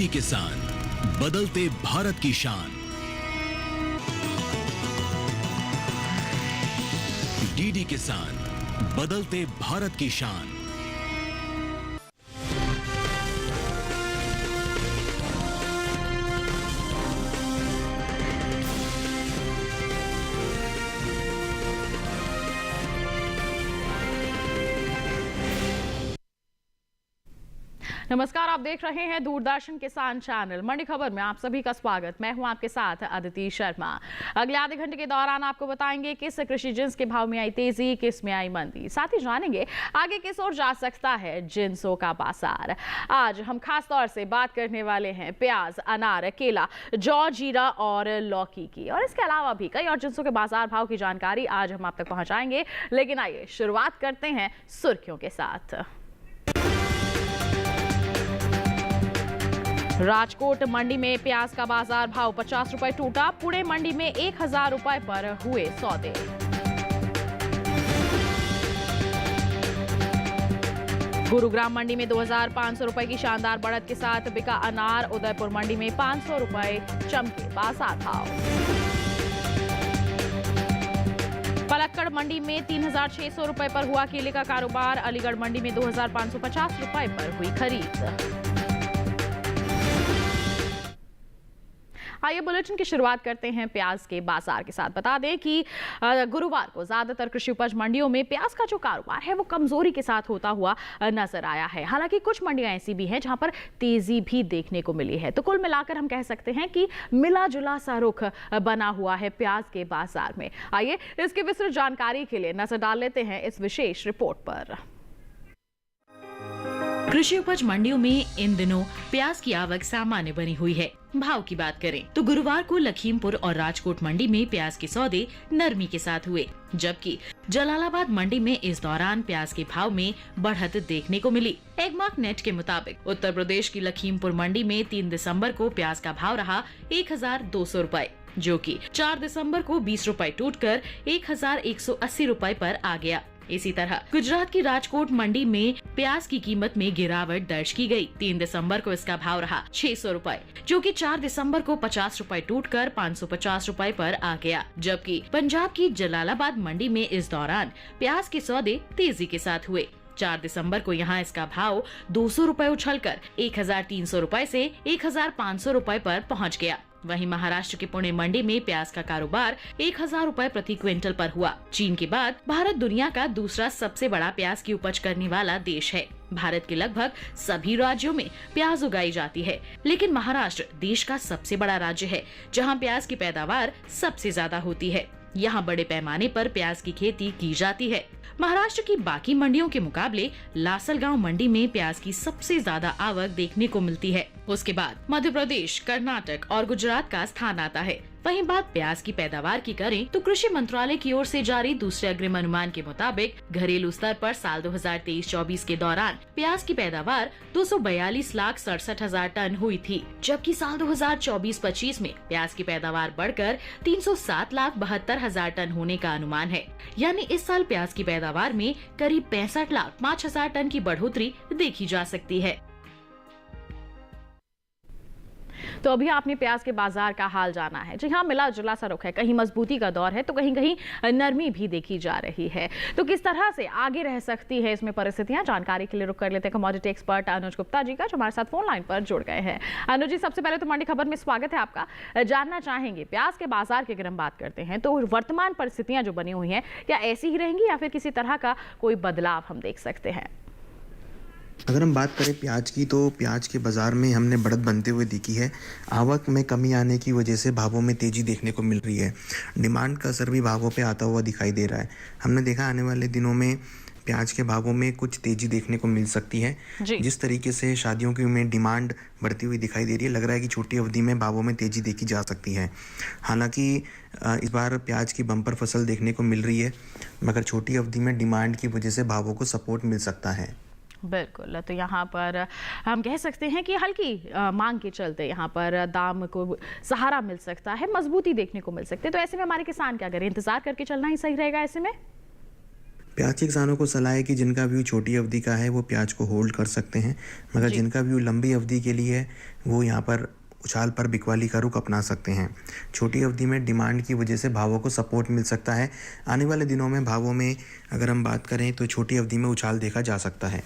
DD किसान, बदलते भारत की शान। डीडी किसान, बदलते भारत की शान। नमस्कार, आप देख रहे हैं दूरदर्शन किसान चैनल। मंडी खबर में आप सभी का स्वागत। मैं हूं आपके साथ अदिति शर्मा। अगले आधे घंटे के दौरान आपको बताएंगे किस कृषि जिन्स के भाव में आई तेजी, किस में आई मंदी। साथ ही जानेंगे आगे किस ओर जा सकता है जिन्सों का बाजार। आज हम खास तौर से बात करने वाले हैं प्याज, अनार, केला, जौ, जीरा और लौकी की, और इसके अलावा भी कई और जिन्सों के बाजार भाव की जानकारी आज हम आप तक पहुंचाएंगे। लेकिन आइए शुरुआत करते हैं सुर्खियों के साथ। राजकोट मंडी में प्याज का बाजार भाव 50 रुपए टूटा। पुणे मंडी में 1000 रुपए पर हुए सौदे। गुरुग्राम मंडी में 2500 रुपए की शानदार बढ़त के साथ बिका अनार। उदयपुर मंडी में 500 रुपए चमके बाजार भाव। पलक्कड़ मंडी में 3600 रुपए पर हुआ केले का कारोबार। अलीगढ़ मंडी में 2550 रुपए पर हुई खरीद। आइए बुलेटिन की शुरुआत करते हैं प्याज के बाजार के साथ। बता दें कि गुरुवार को ज्यादातर कृषि उपज मंडियों में प्याज का जो कारोबार है वो कमजोरी के साथ होता हुआ नजर आया है। हालांकि कुछ मंडियां ऐसी भी हैं जहां पर तेजी भी देखने को मिली है। तो कुल मिलाकर हम कह सकते हैं कि मिला जुला सा रुख बना हुआ है प्याज के बाजार में। आइए इसकी विस्तृत जानकारी के लिए नजर डाल लेते हैं इस विशेष रिपोर्ट पर। कृषि उपज मंडियों में इन दिनों प्याज की आवक सामान्य बनी हुई है। भाव की बात करें तो गुरुवार को लखीमपुर और राजकोट मंडी में प्याज के सौदे नरमी के साथ हुए, जबकि जलालाबाद मंडी में इस दौरान प्याज के भाव में बढ़त देखने को मिली। एगमार्क नेट के मुताबिक उत्तर प्रदेश की लखीमपुर मंडी में 3 दिसंबर को प्याज का भाव रहा 1200 रुपए, जो कि 4 दिसंबर को 20 रुपए टूटकर 1180 रुपए पर आ गया। इसी तरह गुजरात की राजकोट मंडी में प्याज की कीमत में गिरावट दर्ज की गई। 3 दिसंबर को इसका भाव रहा 600 रुपए, जो कि 4 दिसंबर को 50 रुपए टूटकर 550 रुपए पर आ गया। जबकि पंजाब की जलालाबाद मंडी में इस दौरान प्याज के सौदे तेजी के साथ हुए। 4 दिसंबर को यहाँ इसका भाव 200 रुपए उछलकर 1300 रुपए से 1500 रुपए पर पहुँच गया। वहीं महाराष्ट्र के पुणे मंडी में प्याज का कारोबार 1000 रुपए प्रति क्विंटल पर हुआ। चीन के बाद भारत दुनिया का दूसरा सबसे बड़ा प्याज की उपज करने वाला देश है। भारत के लगभग सभी राज्यों में प्याज उगाई जाती है, लेकिन महाराष्ट्र देश का सबसे बड़ा राज्य है जहां प्याज की पैदावार सबसे ज्यादा होती है। यहाँ बड़े पैमाने पर प्याज की खेती की जाती है। महाराष्ट्र की बाकी मंडियों के मुकाबले लासलगांव मंडी में प्याज की सबसे ज्यादा आवक देखने को मिलती है। उसके बाद मध्य प्रदेश, कर्नाटक और गुजरात का स्थान आता है। वहीं बात प्याज की पैदावार की करें तो कृषि मंत्रालय की ओर से जारी दूसरे अग्रिम अनुमान के मुताबिक घरेलू स्तर पर साल 2023-24 के दौरान प्याज की पैदावार 242,67,000 टन हुई थी, जबकि साल 2024-25 में प्याज की पैदावार बढ़कर 307,72,000 टन होने का अनुमान है। यानी इस साल प्याज की पैदावार में करीब 65,05,000 टन की बढ़ोतरी देखी जा सकती है। तो अभी आपने प्याज के बाजार का हाल जाना है। जी हाँ, मिला जुला सा रुख है। कहीं मजबूती का दौर है तो कहीं कहीं नरमी भी देखी जा रही है। तो किस तरह से आगे रह सकती है इसमें परिस्थितियां, जानकारी के लिए रुक कर लेते हैं कमोडिटी एक्सपर्ट अनुज गुप्ता जी का, जो हमारे साथ फोन लाइन पर जुड़ गए हैं। अनुज जी, सबसे पहले तो मंडी खबर में स्वागत है आपका। जानना चाहेंगे प्याज के बाजार की अगर हम बात करते हैं तो वर्तमान परिस्थितियां जो बनी हुई हैं क्या ऐसी ही रहेंगी या फिर किसी तरह का कोई बदलाव हम देख सकते हैं? अगर हम बात करें प्याज की, तो प्याज के बाज़ार में हमने बढ़त बनते हुए देखी है। आवक में कमी आने की वजह से भावों में तेज़ी देखने को मिल रही है। डिमांड का असर भी भावों पे आता हुआ दिखाई दे रहा है। हमने देखा आने वाले दिनों में प्याज के भावों में कुछ तेज़ी देखने को मिल सकती है। जिस तरीके से शादियों की में डिमांड बढ़ती हुई दिखाई दे रही है, लग रहा है कि छोटी अवधि में भावों में तेज़ी देखी जा सकती है। हालांकि इस बार प्याज की बम्पर फसल देखने को मिल रही है, मगर छोटी अवधि में डिमांड की वजह से भावों को सपोर्ट मिल सकता है। बिल्कुल, तो यहाँ पर हम कह सकते हैं कि हल्की मांग के चलते यहाँ पर दाम को सहारा मिल सकता है, मजबूती देखने को मिल सकती है। तो ऐसे में हमारे किसान क्या करें, इंतजार करके चलना ही सही रहेगा ऐसे में? प्याज के किसानों को सलाह है कि जिनका व्यू छोटी अवधि का है वो प्याज को होल्ड कर सकते हैं, मगर जिनका व्यू लंबी अवधि के लिए है वो यहाँ पर उछाल पर बिकवाली का रुख अपना सकते हैं। छोटी अवधि में डिमांड की वजह से भावों को सपोर्ट मिल सकता है। आने वाले दिनों में भावों में अगर हम बात करें तो छोटी अवधि में उछाल देखा जा सकता है।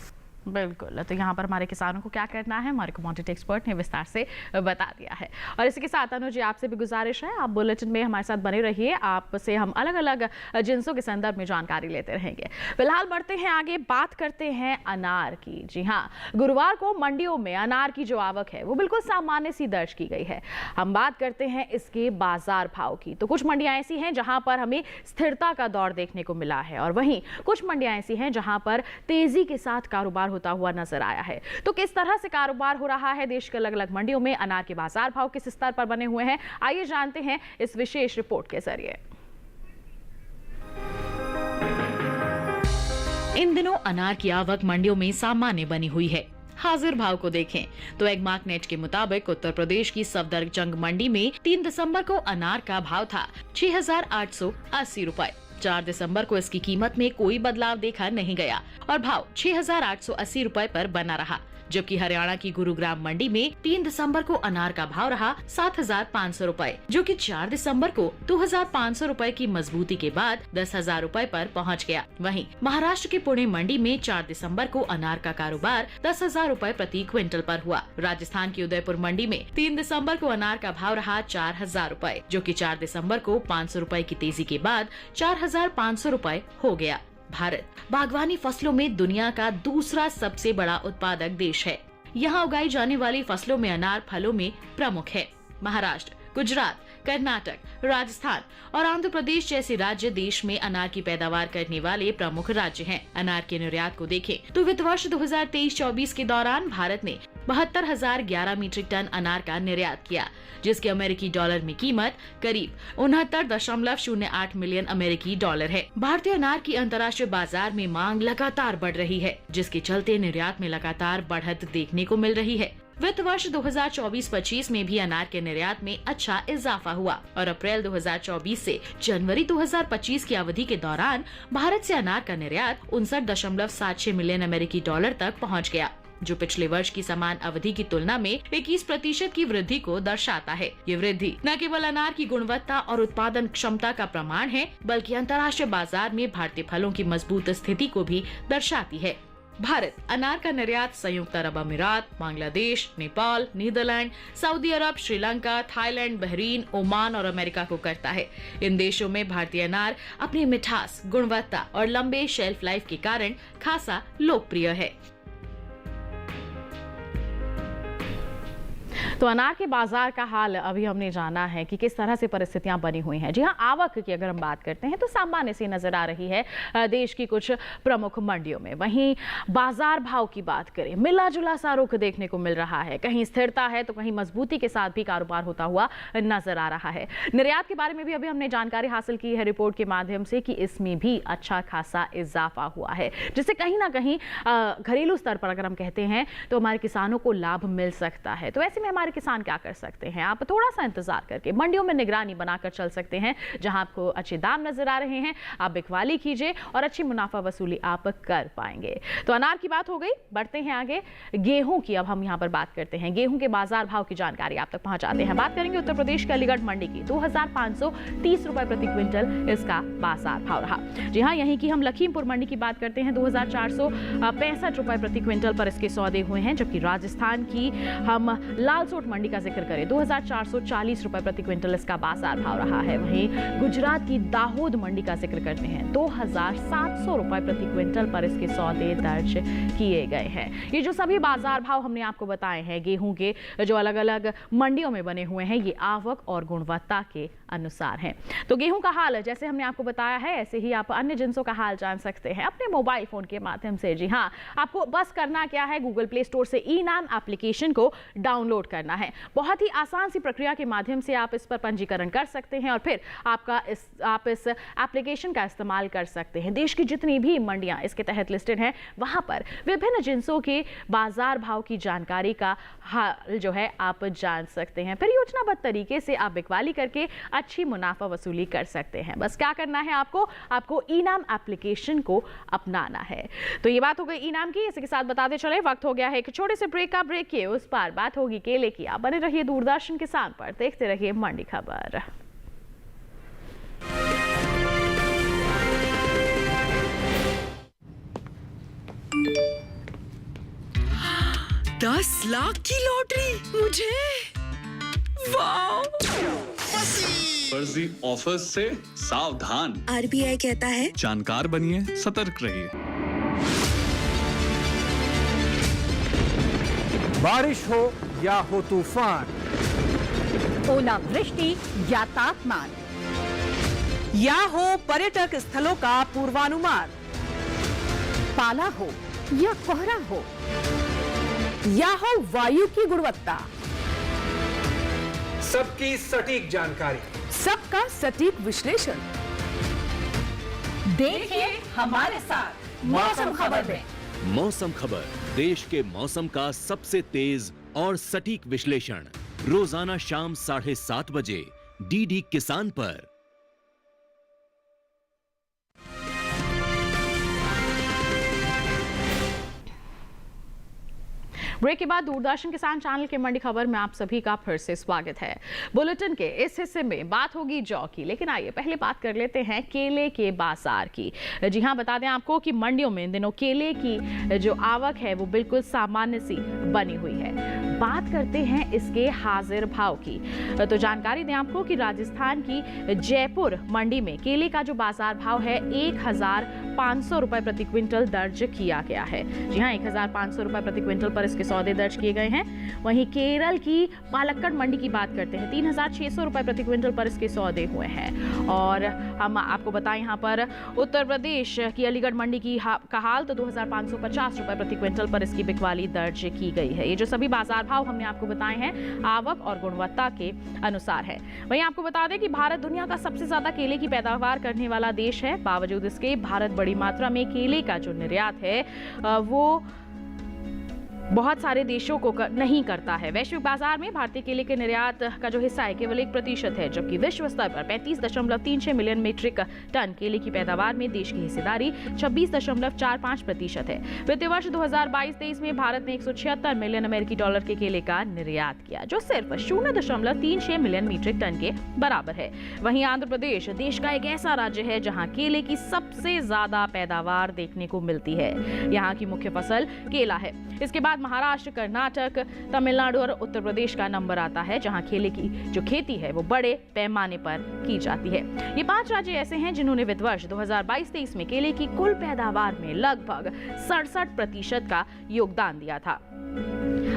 बिल्कुल, तो यहाँ पर हमारे किसानों को क्या करना है हमारे कमोडिटी एक्सपर्ट ने विस्तार से बता दिया है। और इसी के साथ अनुज जी आपसे भी गुजारिश है, आप बुलेटिन में हमारे साथ बने रहिए, आपसे हम अलग अलग जिन्सों के संदर्भ में जानकारी लेते रहेंगे। फिलहाल बढ़ते हैं आगे, बात करते हैं अनार की। जी हाँ, गुरुवार को मंडियों में अनार की जो आवक है वो बिल्कुल सामान्य सी दर्ज की गई है। हम बात करते हैं इसके बाजार भाव की, तो कुछ मंडियां ऐसी हैं जहां पर हमें स्थिरता का दौर देखने को मिला है और वहीं कुछ मंडियां ऐसी हैं जहां पर तेजी के साथ कारोबार होता हुआ नजर आया है। तो किस तरह से कारोबार हो रहा है देश के अलग अलग मंडियों में, अनार के बाजार भाव किस स्तर पर बने हुए हैं, आइए जानते हैं इस विशेष रिपोर्ट के जरिए। इन दिनों अनार की आवक मंडियों में सामान्य बनी हुई है। हाजिर भाव को देखें तो एगमार्क नेट के मुताबिक उत्तर प्रदेश की सफदरजंग मंडी में 3 दिसंबर को अनार का भाव था 6,880 रुपए। 4 दिसंबर को इसकी कीमत में कोई बदलाव देखा नहीं गया और भाव 6,880 रुपए पर बना रहा, जबकि हरियाणा की गुरुग्राम मंडी में 3 दिसंबर को अनार का भाव रहा 7,500 रुपए, जो कि 4 दिसंबर को 2,500 रुपए की मजबूती के बाद 10,000 रुपए पर पहुंच गया। वहीं महाराष्ट्र की पुणे मंडी में 4 दिसंबर को अनार का कारोबार 10,000 रुपए प्रति क्विंटल पर हुआ। राजस्थान की उदयपुर मंडी में 3 दिसंबर को अनार का भाव रहा 4,000 रुपए, जो कि 4 दिसंबर को 500 रुपए की तेजी के बाद 4,500 रुपए हो गया। भारत बागवानी फसलों में दुनिया का दूसरा सबसे बड़ा उत्पादक देश है। यहाँ उगाई जाने वाली फसलों में अनार फलों में प्रमुख है। महाराष्ट्र, गुजरात, कर्नाटक, राजस्थान और आंध्र प्रदेश जैसे राज्य देश में अनार की पैदावार करने वाले प्रमुख राज्य हैं। अनार के निर्यात को देखें तो वित्त वर्ष 2023-24 के दौरान भारत ने 72,011 मीट्रिक टन अनार का निर्यात किया, जिसके अमेरिकी डॉलर में कीमत करीब 69.08 मिलियन अमेरिकी डॉलर है। भारतीय अनार की अंतर्राष्ट्रीय बाजार में मांग लगातार बढ़ रही है, जिसके चलते निर्यात में लगातार बढ़त देखने को मिल रही है। वित्त वर्ष 2024-25 में भी अनार के निर्यात में अच्छा इजाफा हुआ और अप्रैल 2024 से जनवरी 2025 की अवधि के दौरान भारत से अनार का निर्यात 59.76 मिलियन अमेरिकी डॉलर तक पहुंच गया, जो पिछले वर्ष की समान अवधि की तुलना में 21% की वृद्धि को दर्शाता है। ये वृद्धि न केवल अनार की गुणवत्ता और उत्पादन क्षमता का प्रमाण है, बल्कि अंतर्राष्ट्रीय बाजार में भारतीय फलों की मजबूत स्थिति को भी दर्शाती है। भारत अनार का निर्यात संयुक्त अरब अमीरात, बांग्लादेश, नेपाल, नीदरलैंड, सऊदी अरब, श्रीलंका, थाईलैंड, बहरीन, ओमान और अमेरिका को करता है। इन देशों में भारतीय अनार अपनी मिठास, गुणवत्ता और लंबे शेल्फ लाइफ के कारण खासा लोकप्रिय है। तो अनार के बाजार का हाल अभी हमने जाना है कि किस तरह से परिस्थितियां बनी हुई हैं। जी हाँ, आवक की अगर हम बात करते हैं तो सामान्य सी नजर आ रही है देश की कुछ प्रमुख मंडियों में। वहीं बाजार भाव की बात करें, मिला जुला सा रुख देखने को मिल रहा है, कहीं स्थिरता है तो कहीं मजबूती के साथ भी कारोबार होता हुआ नजर आ रहा है। निर्यात के बारे में भी अभी हमने जानकारी हासिल की है रिपोर्ट के माध्यम से कि इसमें भी अच्छा खासा इजाफा हुआ है, जिससे कहीं ना कहीं घरेलू स्तर पर अगर हम कहते हैं तो हमारे किसानों को लाभ मिल सकता है। तो ऐसे में हमारे किसान क्या कर सकते हैं, आप थोड़ा सा इंतजार करके मंडियों में निगरानी बनाकर चल सकते हैं। जहां आपको अच्छे दाम नजर आ रहे हैं आप बिकवाली कीजिए और अच्छी मुनाफा वसूली आप कर पाएंगे। तो अनार की बात हो गई, बढ़ते हैं आगे गेहूं की। अब हम यहां पर बात करते हैं गेहूं के बाजार भाव की जानकारी आप तक पहुंचाते हैं। बात करेंगे उत्तर प्रदेश के अलीगढ़ मंडी की। 2,530 रुपए प्रति क्विंटल इसका बाजार भाव रहा। जी हाँ, यहीं की हम लखीमपुर मंडी की बात करते हैं। 2,465 रुपए प्रति क्विंटल पर इसके सौदे हुए हैं, जबकि राजस्थान की हम लालसोट मंडी का जिक्र करें 2,440 रुपए प्रति क्विंटल इसका बाजार भाव रहा है। वहीं गुजरात की दाहोद मंडी का जिक्र करते हैं 2,700 रुपए प्रति क्विंटल पर इसके सौदे दर्ज किए गए हैं। ये जो सभी बाजार भाव हमने आपको बताए हैं गेहूं के जो अलग अलग मंडियों में बने हुए हैं, ये आवक और गुणवत्ता के अनुसार हैं। तो गेहूं का हाल जैसे हमने आपको बताया है, ऐसे ही आप अन्य जिन्सों का हाल जान सकते हैं अपने मोबाइल फोन के माध्यम से। जी हाँ, आपको बस करना क्या है, गूगल प्ले स्टोर से ई-नाम एप्लीकेशन को डाउनलोड करना करना है? बहुत ही आसान सी प्रक्रिया के माध्यम से आप इस पर पंजीकरण कर सकते हैं और फिर आप इस एप्लीकेशन का इस्तेमाल कर सकते हैं। देश की जितनी भी मंडियां इसके तहत लिस्टेड हैं, वहां पर विभिन्न जिंसों के बाजार भाव की जानकारी का हाल जो है आप जान सकते हैं। फिर योजनाबद्ध तरीके से आप बिकवाली करके अच्छी मुनाफा वसूली कर सकते हैं। बस क्या करना है आपको इनाम एप्लीकेशन को अपनाना है। तो ये बात हो गई इनाम की। इसी के साथ बताते चले वक्त हो गया है एक छोटे से ब्रेक का। ब्रेक के उस पार बात होगी केले की। आप बने रहिए दूरदर्शन किसान पर, देखते रहिए मंडी खबर। 10 लाख की लॉटरी मुझे, वाह! फर्जी ऑफर से सावधान। RBI कहता है जानकार बनिए, सतर्क रहिए। बारिश हो या हो तूफान, ओलावृष्टि या तापमान, या हो पर्यटक स्थलों का पूर्वानुमान, पाला हो या कोहरा हो, या हो वायु की गुणवत्ता, सबकी सटीक जानकारी, सबका सटीक विश्लेषण। देखिए हमारे साथ मौसम खबर में। मौसम खबर, देश के मौसम का सबसे तेज और सटीक विश्लेषण रोजाना शाम 7:30 बजे DD किसान पर। ब्रेक के बाद दूरदर्शन किसान चैनल के मंडी खबर में आप सभी का फिर से स्वागत है। बुलेटिन के इस हिस्से में बात होगी जौ की, लेकिन आइए पहले बात कर लेते हैं केले के बाजार की। जी हां, बता दें आपको कि मंडियों में इन दिनों केले की जो आवक है वो बिल्कुल सामान्य सी बनी हुई है। बात करते हैं इसके हाजिर भाव की, तो जानकारी दें आपको कि राजस्थान की जयपुर मंडी में केले का जो बाजार भाव है 1500 रुपए प्रति क्विंटल दर्ज किया गया है। जी हाँ, 1500 रुपए प्रति क्विंटल पर इसके सौदे दर्ज किए गए हैं। वहीं केरल की पालक्कड़ मंडी की बात करते हैं, 3600 रुपए प्रति क्विंटल पर इसके सौदे हुए हैं। और हम आपको बताएं यहाँ पर उत्तर प्रदेश की अलीगढ़ मंडी की का हाल, तो 2550 रुपए प्रति क्विंटल पर इसकी बिकवाली दर्ज की गई है। ये जो सभी बाजार भाव हमने आपको बताए हैं आवक और गुणवत्ता के अनुसार है। वहीं आपको बता दें कि भारत दुनिया का सबसे ज्यादा केले की पैदावार करने वाला देश है। बावजूद इसके भारत बड़ी मात्रा में केले का जो निर्यात है वो बहुत सारे देशों को नहीं करता है। वैश्विक बाजार में भारतीय केले के निर्यात का जो हिस्सा है केवल 1% है, जबकि विश्व स्तर पर 35.36 मिलियन मीट्रिक टन केले की पैदावार में देश की हिस्सेदारी 26.45% है। वित्तीय वर्ष 2022-23 में भारत ने 176 मिलियन अमेरिकी डॉलर के केले का निर्यात किया, जो सिर्फ 0.36 मिलियन मीट्रिक टन के बराबर है। वहीं आंध्र प्रदेश देश का एक ऐसा राज्य है जहां केले की सबसे ज्यादा पैदावार देखने को मिलती है। यहाँ की मुख्य फसल केला है। इसके बाद महाराष्ट्र, कर्नाटक, तमिलनाडु और उत्तर प्रदेश का नंबर आता है, जहां केले की जो खेती है वो बड़े पैमाने पर की जाती है। ये 5 राज्य ऐसे हैं जिन्होंने वित्त वर्ष 2022-23 में केले की कुल पैदावार में लगभग 67% का योगदान दिया था।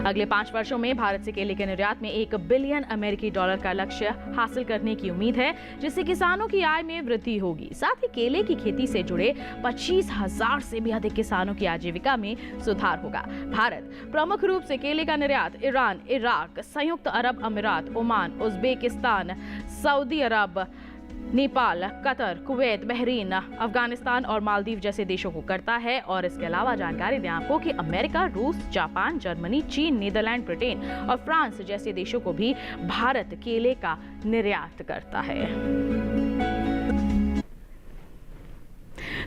अगले 5 वर्षों में भारत से केले के निर्यात में 1 बिलियन अमेरिकी डॉलर का लक्ष्य हासिल करने की उम्मीद है, जिससे किसानों की आय में वृद्धि होगी। साथ ही केले की खेती से जुड़े 25,000 से भी अधिक किसानों की आजीविका में सुधार होगा। भारत प्रमुख रूप से केले का निर्यात ईरान, इराक, संयुक्त अरब अमीरात, Oman, Uzbekistan, Saudi Arab, Nepal, Qatar, Kuwait, Bahrain, Afghanistan और मालदीव जैसे देशों को करता है। और इसके अलावा जानकारी दें आपको कि अमेरिका, रूस, जापान, जर्मनी, चीन, नीदरलैंड, ब्रिटेन और फ्रांस जैसे देशों को भी भारत केले का निर्यात करता है।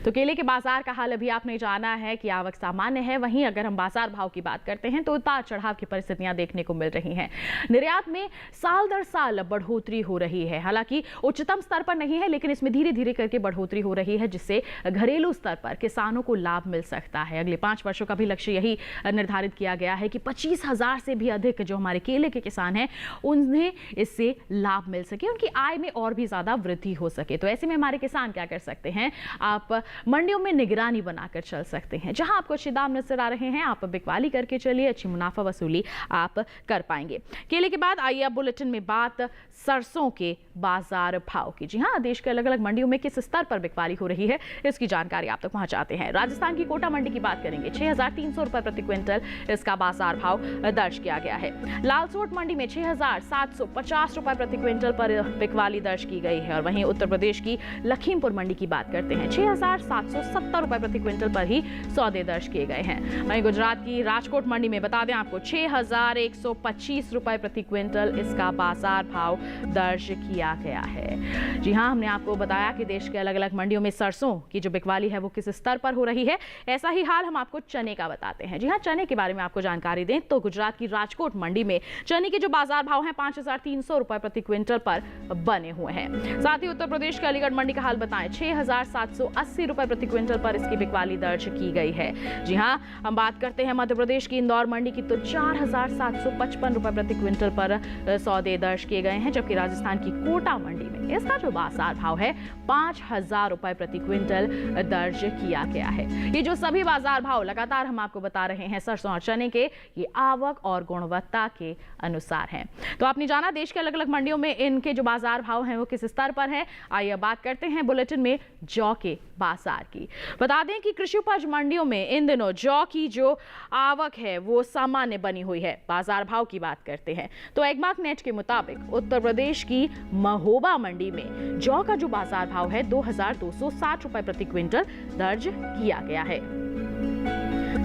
तो केले के बाजार का हाल अभी आपने जाना है कि आवक सामान्य है। वहीं अगर हम बाजार भाव की बात करते हैं तो उतार चढ़ाव की परिस्थितियां देखने को मिल रही हैं। निर्यात में साल दर साल बढ़ोतरी हो रही है, हालांकि उच्चतम स्तर पर नहीं है, लेकिन इसमें धीरे धीरे करके बढ़ोतरी हो रही है, जिससे घरेलू स्तर पर किसानों को लाभ मिल सकता है। अगले 5 वर्षों का भी लक्ष्य यही निर्धारित किया गया है कि 25,000 से भी अधिक जो हमारे केले के किसान हैं उन्हें इससे लाभ मिल सके, उनकी आय में और भी ज्यादा वृद्धि हो सके। तो ऐसे में हमारे किसान क्या कर सकते हैं, आप मंडियों में निगरानी बनाकर चल सकते हैं। जहां आपको अच्छे दाम नजर आ रहे हैं, आप बिकवाली करके चलिए, अच्छी मुनाफा वसूली आप कर पाएंगे। केले के बाद आइए अब बुलेटिन में बात सरसों के बाजार भाव की। जी हां, देश के अलग अलग मंडियों में किस स्तर पर बिकवाली हो रही है, इसकी जानकारी आप तक पहुंचाते हैं। राजस्थान की कोटा मंडी की बात करेंगे, 6,300 रुपए प्रति क्विंटल इसका बाजार भाव दर्ज किया गया है। लालसोट मंडी में 6,750 रुपए प्रति क्विंटल पर बिकवाली दर्ज की गई है। और वहीं उत्तर प्रदेश की लखीमपुर मंडी की बात करते हैं, 6,770 रुपए प्रति क्विंटल पर ही सौदे दर्ज किए गए हैं। वहीं गुजरात की राजकोट मंडी में बता दें आपको 6,125 रुपए प्रति क्विंटल इसका बाजार भाव दर्ज किया गया है। जी हां, हमने आपको बताया कि देश के अलग अलग मंडियों में सरसों की जो बिकवाली है वो किस स्तर पर हो रही है। ऐसा ही हाल हम आपको चने का बताते हैं। जी हां, चने के बारे में आपको जानकारी दें तो गुजरात की राजकोट मंडी में चने के जो बाजार भाव हैं 5,300 रुपए प्रति क्विंटल पर बने हुए हैं। साथ ही उत्तर प्रदेश के अलीगढ़ मंडी का हाल बताएं, 6,780 रुपए प्रति क्विंटल पर इसकी बिकवाली दर्ज की गई है। जी हां, हम बात करते हैं मध्य प्रदेश की इंदौर मंडी की तो 4,755 रुपए प्रति क्विंटल पर सौदे दर्ज किए गए हैं। जबकि राजस्थान की कोटा मंडी में इसका जो बाजार भाव है 5,000 रुपए प्रति क्विंटल दर्ज किया गया है। ये जो सभी बाजार भाव लगातार हम आपको बता रहे हैं सरसों और चने के, ये आवक और गुणवत्ता के अनुसार हैं। तो आपने जाना देश के अलग अलग मंडियों में इनके जो बाजार भाव हैं वो किस स्तर पर है। आइए बात करते हैं बुलेटिन में जौ के बाजार की। बता दें कि कृषि उपज मंडियों में इन दिनों जौ की जो आवक है वो सामान्य बनी हुई है। बाजार भाव की बात करते हैं तो एगमार्क नेट के मुताबिक उत्तर प्रदेश की महोबा मंडी में जौ का जो बाजार भाव है 2,260 रुपए प्रति क्विंटल दर्ज किया गया है।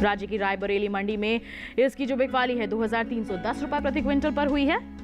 राज्य की रायबरेली मंडी में इसकी जो बिकवाली है 2,310 रुपए प्रति क्विंटल पर हुई है।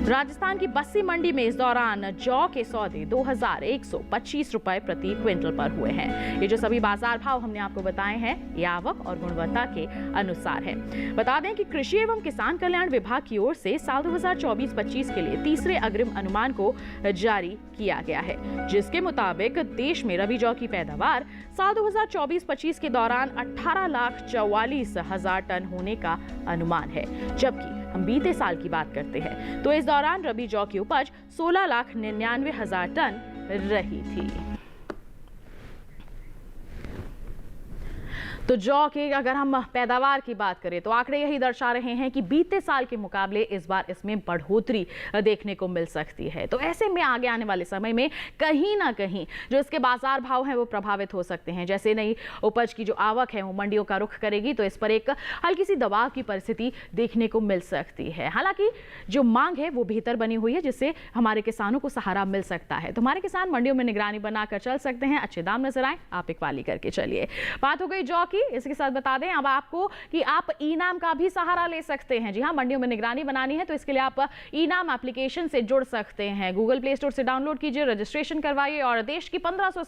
राजस्थान की बस्सी मंडी में इस दौरान जौ के सौदे 2,125 रुपए प्रति क्विंटल पर हुए हैं। ये जो सभी बाजार भाव हमने आपको बताए हैं ये आवक और गुणवत्ता के अनुसार है। बता दें कि कृषि एवं किसान कल्याण विभाग की ओर से साल 2024-25 के लिए तीसरे अग्रिम अनुमान को जारी किया गया है, जिसके मुताबिक देश में रबी जौ की पैदावार साल 2024-25 के दौरान 18,44,000 टन होने का अनुमान है। जबकि हम बीते साल की बात करते हैं तो इस दौरान रबी जौ की उपज 16,99,000 टन रही थी। तो जौ के अगर हम पैदावार की बात करें तो आंकड़े यही दर्शा रहे हैं कि बीते साल के मुकाबले इस बार इसमें बढ़ोतरी देखने को मिल सकती है। तो ऐसे में आगे आने वाले समय में कहीं ना कहीं जो इसके बाजार भाव हैं वो प्रभावित हो सकते हैं। जैसे नई उपज की जो आवक है वो मंडियों का रुख करेगी तो इस पर एक हल्की सी दबाव की परिस्थिति देखने को मिल सकती है। हालांकि जो मांग है वो बेहतर बनी हुई है, जिससे हमारे किसानों को सहारा मिल सकता है। तो हमारे किसान मंडियों में निगरानी बनाकर चल सकते हैं, अच्छे दाम नजर आए आप बिकवाली करके चलिए। बात हो गई जौ की, इसके साथ बता दें अब आपको कि आप ई-नाम का भी सहारा ले सकते हैं। जी हां, मंडियों में निगरानी बनानी है तो इसके लिए आप ई-नाम एप्लीकेशन से जुड़ सकते हैं। गूगल प्ले स्टोर से डाउनलोड कीजिए, रजिस्ट्रेशन करवाइए और देश की 1500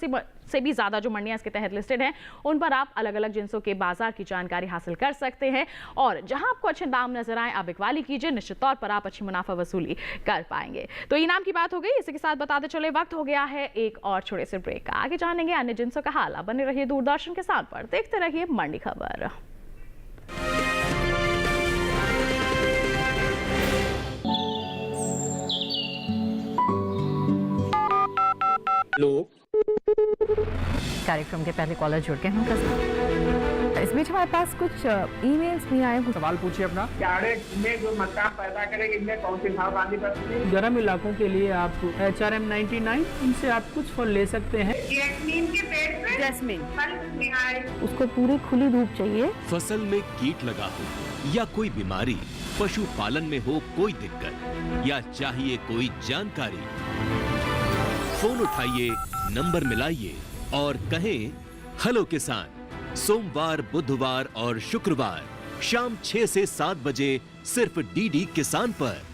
से भी ज्यादा जो मंडियां इसके तहत लिस्टेड हैं उन पर आप अलग अलग जिनसों के बाजार की जानकारी हासिल कर सकते हैं। और जहां आपको अच्छे दाम नजर आए आप बिकवाली कीजिए, निश्चित तौर पर आप अच्छी मुनाफा वसूली कर पाएंगे। तो ई-नाम की बात हो गई, इसी के साथ बताते चले वक्त हो गया है एक और छोटे से ब्रेक का। आगे जानेंगे अन्य जिनसों का हाल। बने रहिए दूरदर्शन के साथ पर, देखते रहिए मंडी खबर। लोग कार्यक्रम के पहले कॉलर जुड़ गए हैं। इस बीच हमारे पास कुछ ईमेल्स भी आए हैं। सवाल पूछिए अपना। में जो मकान पैदा करेंगे इनमें कौन सी सावधानी बरतनी है? गर्म इलाकों के लिए आप HRM99 इनसे आप कुछ फल ले सकते हैं। जैस्मीन के पेड़ पे जैस्मीन उसको पूरी खुली धूप चाहिए। फसल में कीट लगा हो या कोई बीमारी, पशुपालन में हो कोई दिक्कत या चाहिए कोई जानकारी, फोन उठाइए, नंबर मिलाइए और कहें हेलो किसान। सोमवार, बुधवार और शुक्रवार शाम 6 से 7 बजे सिर्फ DD किसान पर।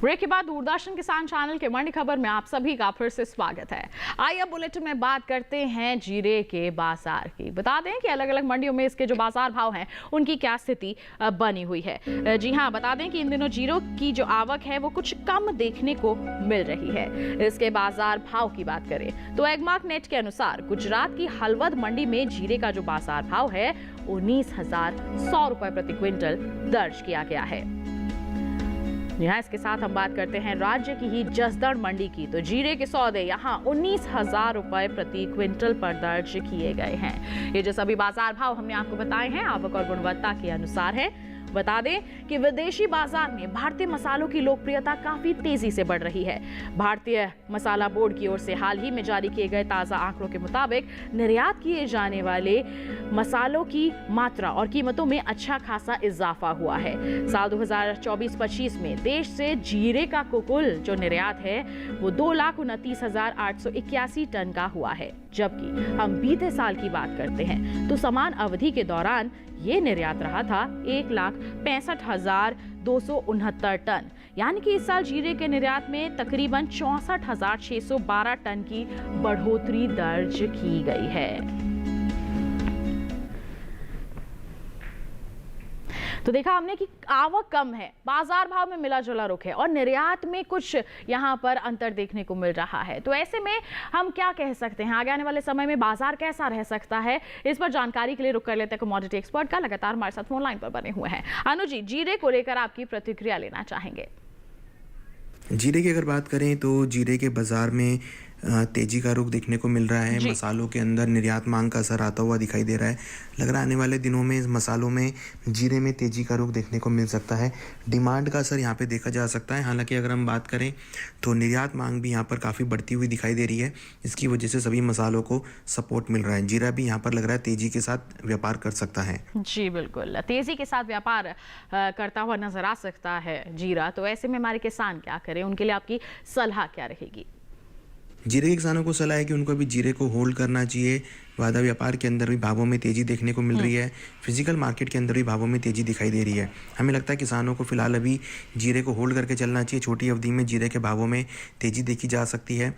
ब्रेक के बाद दूरदर्शन किसान चैनल के मंडी खबर में आप सभी का फिर से स्वागत है। आइए अब बुलेटिन में बात करते हैं जीरे के बाजार की। बता दें कि अलग अलग मंडियों में इसके जो बाजार भाव हैं उनकी क्या स्थिति बनी हुई है। जी हां, बता दें कि इन दिनों जीरो की जो आवक है वो कुछ कम देखने को मिल रही है। इसके बाजार भाव की बात करें तो एगमार्क नेट के अनुसार गुजरात की हलवद मंडी में जीरे का जो बाजार भाव है 19,100 रुपए प्रति क्विंटल दर्ज किया गया है। यहाँ इसके साथ हम बात करते हैं राज्य की ही जसदण मंडी की। तो जीरे के सौदे यहाँ 19,000 रुपए प्रति क्विंटल पर दर्ज किए गए हैं। ये जो सभी बाजार भाव हमने आपको बताए हैं आवक और गुणवत्ता के अनुसार है। बता दें कि विदेशी बाजार में भारतीय मसालों की लोकप्रियता काफी तेजी से बढ़ रही है। भारतीय मसाला बोर्ड की ओर से हाल ही में जारी किए गए ताजा आंकड़ों के मुताबिक निर्यात किए जाने वाले मसालों की मात्रा और कीमतों में अच्छा खासा इजाफा हुआ है। साल 2024-25 में देश से जीरे का कुल जो निर्यात है वो 2,29,881 टन का हुआ है, जबकि हम बीते साल की बात करते हैं तो समान अवधि के दौरान ये निर्यात रहा था 1,65,269 टन। यानी कि इस साल जीरे के निर्यात में तकरीबन 64,612 टन की बढ़ोतरी दर्ज की गई है। तो देखा हमने कि आवक कम है, बाजार भाव में मिला जुला रुख है और निर्यात में कुछ यहाँ पर अंतर देखने को मिल रहा है। तो ऐसे में हम क्या कह सकते हैं, आगे आने वाले समय में बाजार कैसा रह सकता है, इस पर जानकारी के लिए रुक कर लेते हैं कमोडिटी एक्सपर्ट का लगातार हमारे साथ फोन लाइन पर बने हुए हैं। अनुज जी, जीरे को लेकर आपकी प्रतिक्रिया लेना चाहेंगे। जीरे की अगर बात करें तो जीरे के बाजार में तेजी का रुख देखने को मिल रहा है। मसालों के अंदर निर्यात मांग का असर आता हुआ दिखाई दे रहा है। लग रहा है आने वाले दिनों में इस मसालों में जीरे में तेजी का रुख देखने को मिल सकता है। डिमांड का असर यहाँ पे देखा जा सकता है। हालांकि अगर हम बात करें तो निर्यात मांग भी यहाँ पर काफ़ी बढ़ती हुई दिखाई दे रही है। इसकी वजह से सभी मसालों को सपोर्ट मिल रहा है। जीरा भी यहाँ पर लग रहा है तेजी के साथ व्यापार कर सकता है। जी बिल्कुल, तेजी के साथ व्यापार करता हुआ नजर आ सकता है जीरा। तो ऐसे में हमारे किसान क्या करें, उनके लिए आपकी सलाह क्या रहेगी? जीरे के किसानों को सलाह है कि उनको भी जीरे को होल्ड करना चाहिए। वादा व्यापार के अंदर भी भावों में तेजी देखने को मिल रही है। फिजिकल मार्केट के अंदर भी भावों में तेजी दिखाई दे रही है। हमें लगता है किसानों को फिलहाल अभी जीरे को होल्ड करके चलना चाहिए। छोटी अवधि में जीरे के भावों में तेजी देखी जा सकती है।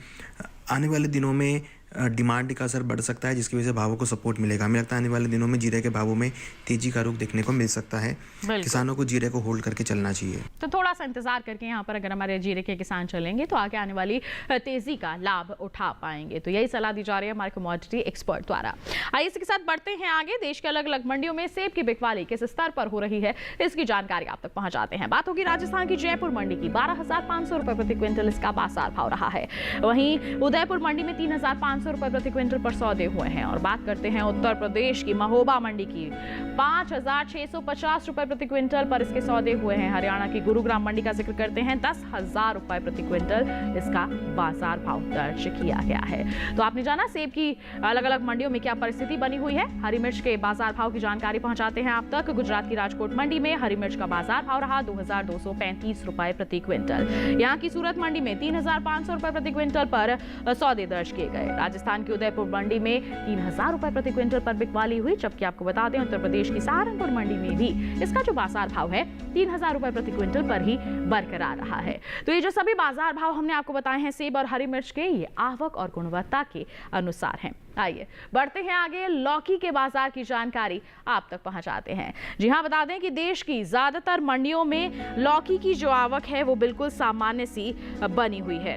आने वाले दिनों में डिमांड का असर बढ़ सकता है, जिसकी वजह से भावों को सपोर्ट मिलेगा। हमें लगता है आने वाले दिनों में जीरे के भावों में तेजी का रुख देखने को मिल सकता है। किसानों को जीरे को होल्ड करके चलना चाहिए। तो थोड़ा सा इंतजार करके यहाँ पर अगर हमारे जीरे के किसान चलेंगे तो आगे आने वाली तेजी का लाभ उठा पाएंगे। तो यही सलाह दी जा रही है हमारे कमोडिटी एक्सपर्ट द्वारा। आइए इसके साथ बढ़ते हैं आगे। देश के अलग अलग मंडियों में सेब की बिकवाली किस स्तर पर हो रही है, इसकी जानकारी आप तक पहुंचाते हैं। बात होगी राजस्थान की जयपुर मंडी की। 12,500 रुपए प्रति क्विंटल इसका बाजार भाव रहा है। वहीं उदयपुर मंडी में 3,500 रुपए प्रति क्विंटल पर सौदे हुए हैं। और बात करते हैं उत्तर प्रदेश की महोबा मंडी की। 5,650 रुपए प्रति क्विंटल पर इसके सौदे हुए हैं। हरियाणा की गुरुग्राम मंडी का जिक्र करते हैं। 10,000 रुपए प्रति क्विंटल इसका बाजार भाव दर्ज किया गया है। तो आपने जाना सेब की अलग अलग मंडियों में क्या परिस्थिति बनी हुई है। हरी मिर्च के बाजार भाव की जानकारी पहुंचाते हैं आप तक। गुजरात की राजकोट मंडी में हरी मिर्च का बाजार भाव रहा 2,235 रुपए प्रति क्विंटल। यहाँ की सूरत मंडी में 3,500 रुपए प्रति क्विंटल पर सौदे दर्ज किए गए। राजस्थान की उदयपुर मंडी में 3,000 रुपए प्रति क्विंटल पर बिकवाली हुई। जबकि आपको बता दें उत्तर प्रदेश की सहारनपुर मंडी में भी इसका जो बाजार भाव है 3,000 रुपए प्रति क्विंटल पर ही बरकरार रहा है। तो ये जो सभी बाजार भाव हमने आपको बताए हैं सेब और हरी मिर्च के, ये आवक और गुणवत्ता के अनुसार हैं। आइए बढ़ते हैं आगे। लौकी के बाजार की जानकारी आप तक पहुंचाते हैं। जी हां, बता दें कि देश की ज्यादातर मंडियों में लौकी की जो आवक है वो बिल्कुल सामान्य सी बनी हुई है।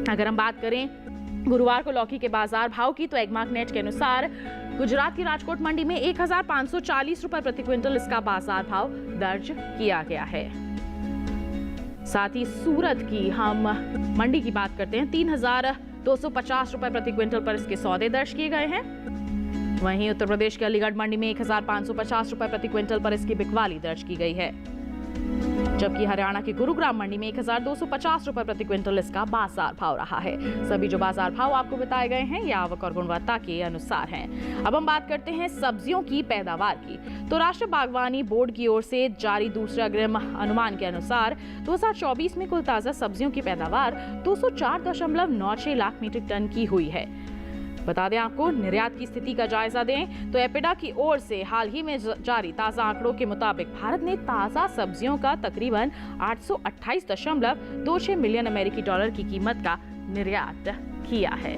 अगर हम बात करें गुरुवार को लौकी के बाजार भाव की तो एग्मार्कनेट के अनुसार गुजरात की राजकोट मंडी में 1,540 रुपए प्रति क्विंटल इसका बाजार भाव दर्ज किया गया है। साथ ही सूरत की हम मंडी की बात करते हैं। 3,250 रुपए प्रति क्विंटल पर इसके सौदे दर्ज किए गए हैं। वहीं उत्तर प्रदेश के अलीगढ़ मंडी में 1,550 रुपए प्रति क्विंटल पर इसकी बिकवाली दर्ज की गई है। जबकि हरियाणा की गुरुग्राम मंडी में 1,250 रुपए प्रति क्विंटल इसका बाजार भाव रहा है। सभी जो बाजार भाव आपको बताए गए हैं ये आवक और गुणवत्ता के अनुसार हैं। अब हम बात करते हैं सब्जियों की पैदावार की। तो राष्ट्रीय बागवानी बोर्ड की ओर से जारी दूसरे अग्रिम अनुमान के अनुसार 2024 में कुल ताजा सब्जियों की पैदावार 204.96 लाख मीट्रिक टन की हुई है। बता दें आपको, निर्यात की स्थिति का जायजा दें तो एपिडा की ओर से हाल ही में जारी ताजा आंकड़ों के मुताबिक भारत ने ताजा सब्जियों का तकरीबन 828.26 मिलियन अमेरिकी डॉलर की कीमत का निर्यात किया है।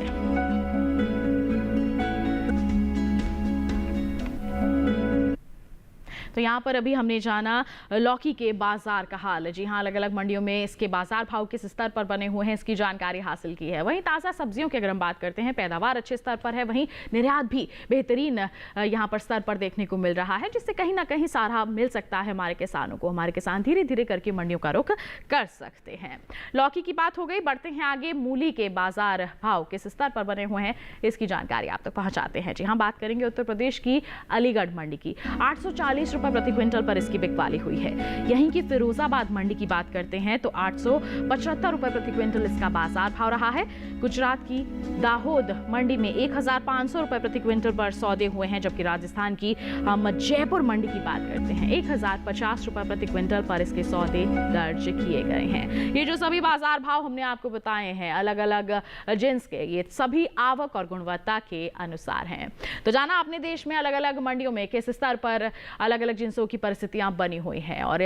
तो यहाँ पर अभी हमने जाना लौकी के बाजार का हाल। जी हाँ, अलग अलग मंडियों में इसके बाजार भाव किस स्तर पर बने हुए हैं, इसकी जानकारी हासिल की है। वहीं ताज़ा सब्जियों की अगर हम बात करते हैं, पैदावार अच्छे स्तर पर है, वहीं निर्यात भी बेहतरीन यहाँ पर स्तर पर देखने को मिल रहा है, जिससे कहीं ना कहीं सहारा मिल सकता है हमारे किसानों को। हमारे किसान धीरे धीरे करके मंडियों का रुख कर सकते हैं। लौकी की बात हो गई, बढ़ते हैं आगे। मूली के बाजार भाव किस स्तर पर बने हुए हैं, इसकी जानकारी आप तक पहुंचाते हैं। जी हाँ, बात करेंगे उत्तर प्रदेश की अलीगढ़ मंडी की। 840 रुपए प्रति क्विंटल पर इसकी बिकवाली हुई है। यहीं की फिरोजाबाद मंडी की बात करते हैं तो 875 रुपए प्रति क्विंटल इसका बाजार भाव रहा है। गुजरात की दाहोद मंडी में 1500 रुपए प्रति क्विंटल पर सौदे हुए हैं, जबकि राजस्थान की हम जयपुर मंडी की बात करते हैं 1050 रुपए प्रति क्विंटल पर इसके सौदे दर्ज किए गए हैं। ये जो सभी बाजार भाव हमने आपको बताए हैं अलग अलग जिन्स के, ये सभी आवक और गुणवत्ता के अनुसार हैं। तो जाना अपने देश में अलग अलग मंडियों में किस स्तर पर अलग अलग जिन्सों की परिस्थितियां बनी हुई हैं, और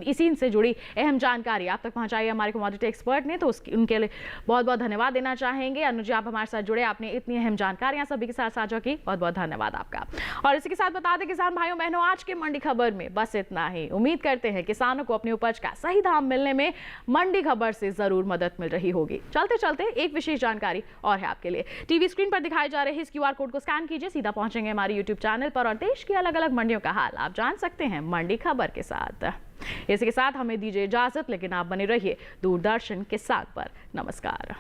इसी से जुड़ी अहम जानकारी आप तक पहुंचाई हमारे कमोडिटी एक्सपर्ट ने, तो उनके लिए बहुत बहुत धन्यवाद देना चाहेंगे। अनुज, आप हमारे साथ जुड़े, आपने इतनी अहम जानकारियां सभी के साथ साझा की, बहुत बहुत धन्यवाद आपका। और इसी के साथ बता दें किसान भाइयों बहनों, आज के मंडी खबर में बस इतना ही। उम्मीद करते हैं किसानों को अपनी उपज का सही दाम मिलने में मंडी खबर से जरूर मदद मिल रही होगी। चलते चलते एक विशेष जानकारी और है आपके लिए। टीवी स्क्रीन पर दिखाए जा रहे इस QR कोड को स्कैन कीजिए, सीधा पहुंचेंगे हमारे YouTube चैनल पर और देश की अलग अलग मंडियों का हाल आप जान सकते हैं मंडी खबर के साथ। इसी के साथ हमें दीजिए इजाजत, लेकिन आप बने रहिए दूरदर्शन के साथ पर। नमस्कार।